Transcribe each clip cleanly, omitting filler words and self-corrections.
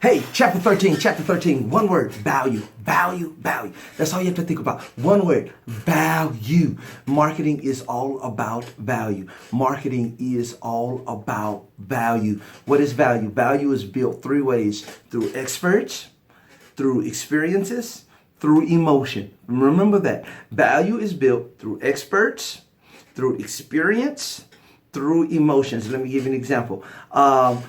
Hey, chapter 13, one word, value, value, value. That's all you have to think about. One word, value. Marketing is all about value. Marketing is all about value. What is value? Value is built three ways: through experts, through experiences, through emotion. Remember that. Value is built through experts, through experience, through emotions. Let me give you an example.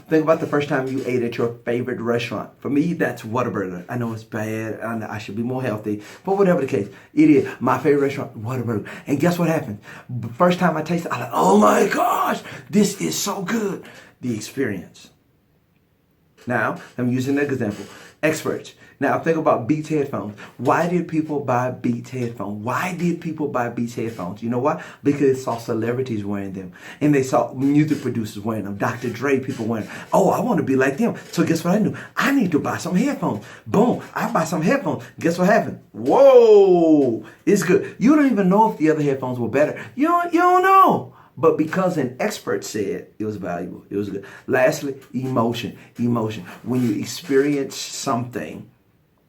Think about the first time you ate at your favorite restaurant. For me, that's Whataburger. I know it's bad. I know I should be more healthy. But whatever the case, it is my favorite restaurant, Whataburger. And guess what happened? The first time I tasted it, I was like, oh my gosh, this is so good. The experience. Now, I'm using an example. Experts. Now, think about Beats headphones. Why did people buy Beats headphones? Why did people buy Beats headphones? You know why? Because they saw celebrities wearing them. And they saw music producers wearing them. Dr. Dre, people wearing them. Oh, I want to be like them. So guess what I knew? I need to buy some headphones. Boom. I buy some headphones. Guess what happened? Whoa. It's good. You don't even know if the other headphones were better. You don't know. But because an expert said it was valuable, it was good. Lastly, emotion. Emotion. When you experience something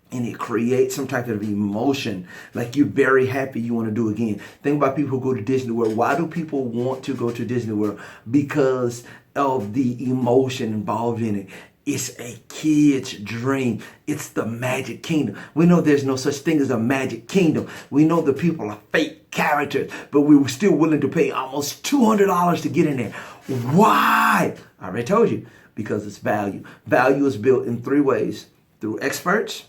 and it creates some type of emotion, like you're very happy, you want to do it again. Think about people who go to Disney World. Why do people want to go to Disney World? Because of the emotion involved in it. It's a kid's dream. It's the magic kingdom. We know there's no such thing as a magic kingdom. We know the people are fake characters, but we were still willing to pay almost $200 to get in there. Why? I already told you. Because it's value. Value is built in three ways: through experts,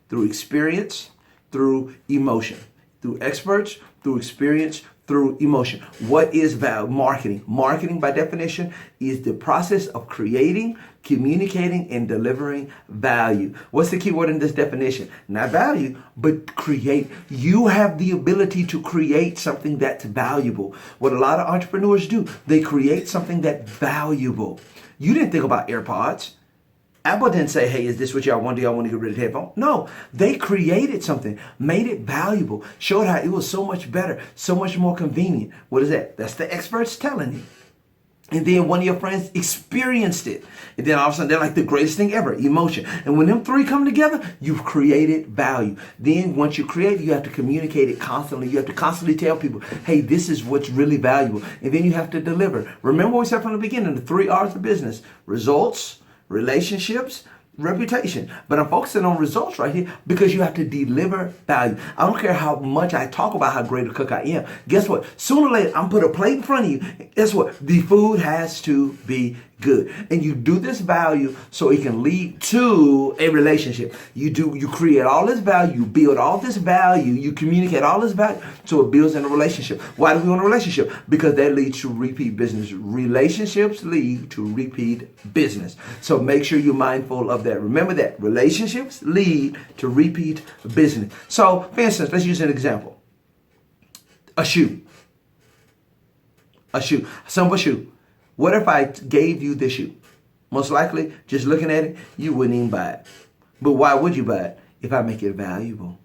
through experience, through emotion. Through experts, through experience, through emotion. What is value? Marketing. Marketing, by definition, is the process of creating, communicating, and delivering value. What's the key word in this definition? Not value, but create. You have the ability to create something that's valuable. What a lot of entrepreneurs do, they create something that's valuable. You didn't think about AirPods. Apple didn't say, hey, is this what y'all want? Do y'all want to get rid of the headphone? No, they created something, made it valuable, showed how it was so much better, so much more convenient. What is that? That's the experts telling you. And then one of your friends experienced it. And then all of a sudden, they're like the greatest thing ever, emotion. And when them three come together, you've created value. Then once you create it, you have to communicate it constantly. You have to constantly tell people, hey, this is what's really valuable. And then you have to deliver. Remember what we said from the beginning, the 3 R's of business: results, relationships, reputation. But I'm focusing on results right here because you have to deliver value. I don't care how much I talk about how great a cook I am. Guess what? Sooner or later, I'm put a plate in front of you. Guess what? The food has to be good. And you do this value so it can lead to a relationship. You create all this value, you build all this value, you communicate all this value, so it builds in a relationship. Why do we want a relationship? Because that leads to repeat business. Relationships lead to repeat business. So make sure you're mindful of that. Remember that relationships lead to repeat business. So for instance, let's use an example. A shoe. A shoe. A simple shoe. What if I gave you this shoe? Most likely, just looking at it, you wouldn't even buy it. But why would you buy it? If I make it valuable.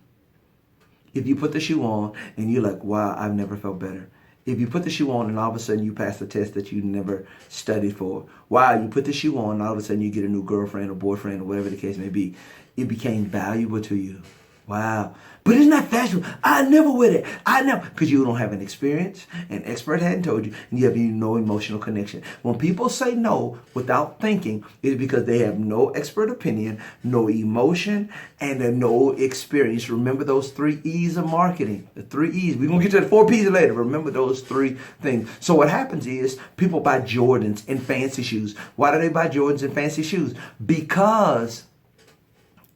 If you put the shoe on and you're like, wow, I've never felt better. If you put the shoe on and all of a sudden you pass a test that you never studied for. Wow, you put the shoe on and all of a sudden you get a new girlfriend or boyfriend or whatever the case may be. It became valuable to you. Wow. But it's not fashionable. I never wear it. I never. Because you don't have an experience. An expert hadn't told you. And you have no emotional connection. When people say no without thinking, it's because they have no expert opinion, no emotion, and no experience. Remember those 3 E's of marketing. The 3 E's. We're going to get to the 4 P's later. Remember those 3 things. So what happens is people buy Jordans and fancy shoes. Why do they buy Jordans and fancy shoes? Because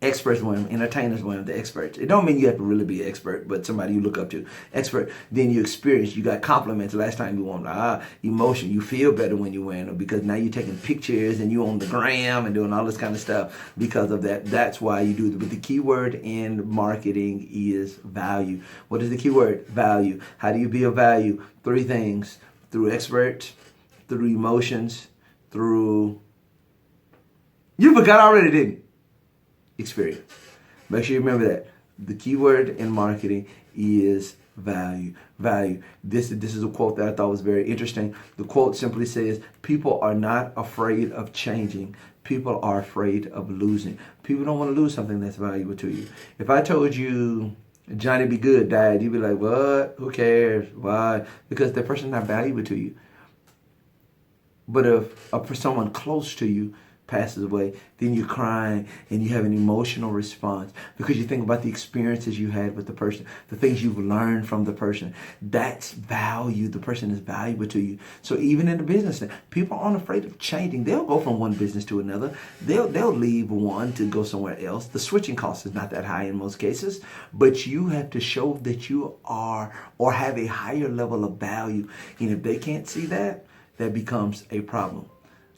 experts wear them, entertainers wear them, the experts. It don't mean you have to really be an expert, but somebody you look up to. Expert. Then you experience, you got compliments last time you won. Emotion. You feel better when you're wearing them because now you're taking pictures and you're on the gram and doing all this kind of stuff because of that. That's why you do it. But the key word in marketing is value. What is the key word? Value. How do you build value? 3 things. Through experts, through emotions, through... You forgot already, didn't you? Experience. Make sure you remember that. The key word in marketing is value. Value. This is a quote that I thought was very interesting. The quote simply says, people are not afraid of changing. People are afraid of losing. People don't want to lose something that's valuable to you. If I told you Johnny B. Good died, you'd be like, what? Who cares? Why? Because the person's not valuable to you. But if someone close to you passes away, then you're crying and you have an emotional response because you think about the experiences you had with the person, the things you've learned from the person. That's value. The person is valuable to you. So even in the business, people aren't afraid of changing. They'll go from one business to another. They'll leave one to go somewhere else. The switching cost is not that high in most cases, but you have to show that you are or have a higher level of value. And if they can't see that, that becomes a problem.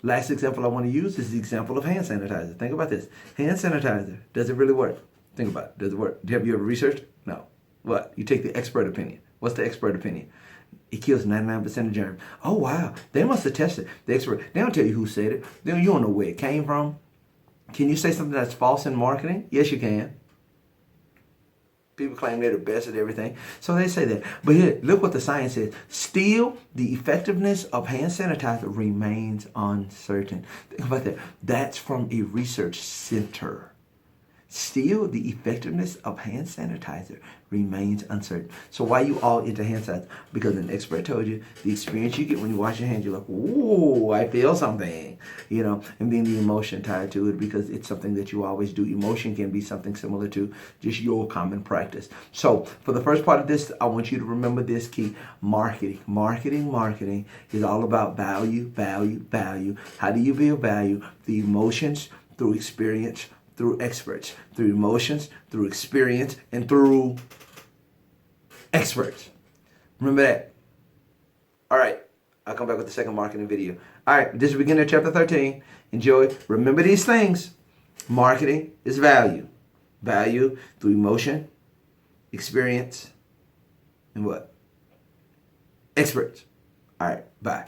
Last example I want to use is the example of hand sanitizer. Think about this. Hand sanitizer, does it really work? Think about it. Does it work? Have you ever researched? No. What? You take the expert opinion. What's the expert opinion? It kills 99% of germs. Oh, wow. They must have tested. The expert, they don't tell you who said it. You don't know where it came from. Can you say something that's false in marketing? Yes, you can. People claim they're the best at everything. So they say that. But here, look what the science says. Still, the effectiveness of hand sanitizer remains uncertain. Think about that. That's from a research center. Still, the effectiveness of hand sanitizer remains uncertain. So why you all into hand sanitizer? Because an expert told you the experience you get when you wash your hands, you're like, ooh, I feel something, and then the emotion tied to it because it's something that you always do. Emotion can be something similar to just your common practice. So for the first part of this, I want you to remember this key: marketing. Marketing is all about value, value, value. How do you build value? The emotions, through experience, through experts, through emotions, through experience, and through experts. Remember that. All right. I'll come back with the second marketing video. All right. This is the beginning of chapter 13. Enjoy. Remember these things. Marketing is value. Value through emotion, experience, and what? Experts. All right. Bye.